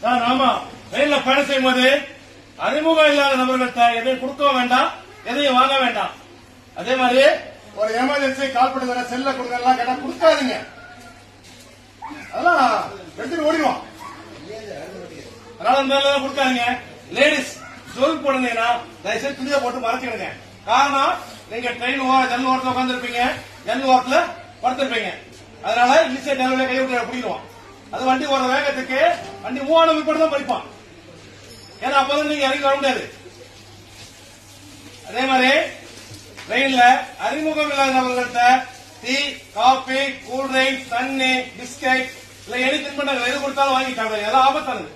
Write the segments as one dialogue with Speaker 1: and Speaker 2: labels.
Speaker 1: ஆமா, ரயில்ல பயணம் செய்யும் போது அறிமுகம் இல்லாத நபர்கள்ட்ட எதையும் கொடுக்க வேண்டாம், எதையும் வாங்க வேண்டாம். அதே மாதிரி ஒரு எமர்ஜென்சி கால் பண்ணி தர செல்ல கொடுக்கலாம் கேட்டா கொடுக்காதீங்க. அதெல்லாம் எடுத்துட்டு ஓடிடுவான். அதனால இந்த கொடுக்காதீங்க. லேடிஸ் சொல் போடுங்கன்னா தயவுசெய்து துணியை போட்டு மறைச்சிடுங்க. காரணம் நீங்க ட்ரெயின் ஜன்னல் ஓரத்தில் உட்கார்ந்து இருப்பீங்க, ஜன்னல் ஓரத்துல படுத்திருப்பீங்க. அதனால ஈஸியா ஜன்னல கை விட்டு பிடிக்குவோம். அது வண்டி ஓர வேகத்துக்கு வண்டி மூவான விற்பனை தான் படிப்பான். ஏன்னா அப்பதான் நீங்க இறங்கி வர முடியாது. அதே மாதிரி ட்ரெயின்ல அறிமுகம் இல்லாத நபர்கள்ட்ட டீ, காபி, கூல்ட்ரிங்க், தண்ணி, பிஸ்கட் இல்ல எனி தின்பண்டங்கள் எது கொடுத்தாலும் வாங்கி சாப்பிடுங்க. எல்லாம் ஆபத்தானது.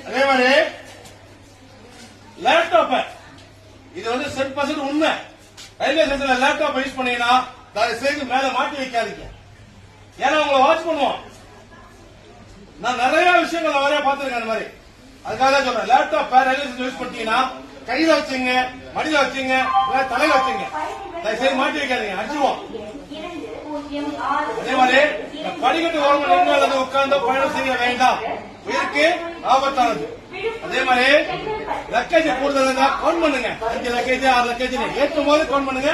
Speaker 1: அதே மாதிரி லேப்டாப், இது வந்து 100% உண்மை. ரயில்வே ஸ்டேஷன்ல லேப்டாப் யூஸ் பண்ணீங்கன்னா தயவு செய்து மேல மாட்டி வைக்காதீங்க. ஏன்னா உங்களை வாட்ச் பண்ணுவோம். நான் நிறைய விஷயங்கள் நிறைய பார்த்திருக்கேன் அந்த மாதிரி. அதுக்காக சொல்றேன், லேப்டாப் ரயில்வே ஸ்டேஷன் யூஸ் பண்ணிட்டீங்கன்னா கையில வச்சுங்க, மடியில வச்சுங்க, தலையில வச்சுங்க. தயவு செய்து மாட்டி வைக்காதீங்க, அடிச்சுவோம். அதே மாதிரி படிக்கட்டு ஓரமாக நின்று அல்லது உட்கார்ந்து பயணம் செய்ய வேண்டாம், உயிருக்கு ஆபத்தானது. அதே மாதிரி லக்கேஜ் கூடுதல் இருந்தா கவுண்ட் பண்ணுங்க. 5 லக்கேஜ் 6 லக்கேஜ் ஏற்றும் போது கவுண்ட் பண்ணுங்க,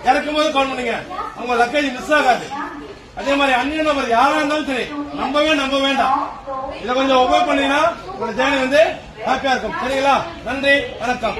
Speaker 1: இறக்கும் போது கவுண்ட் பண்ணுங்க. உங்க லக்கேஜ் மிஸ் ஆகாது. அதே மாதிரி அந்நிய நபர் யாரா இருந்தாலும் சரி நம்ப வேண்டாம். இதை கொஞ்சம் ஒபே பண்ணீங்கன்னா உங்க ஜேர்னி வந்து ஹாப்பியா இருக்கும். சரிங்களா? நன்றி, வணக்கம்.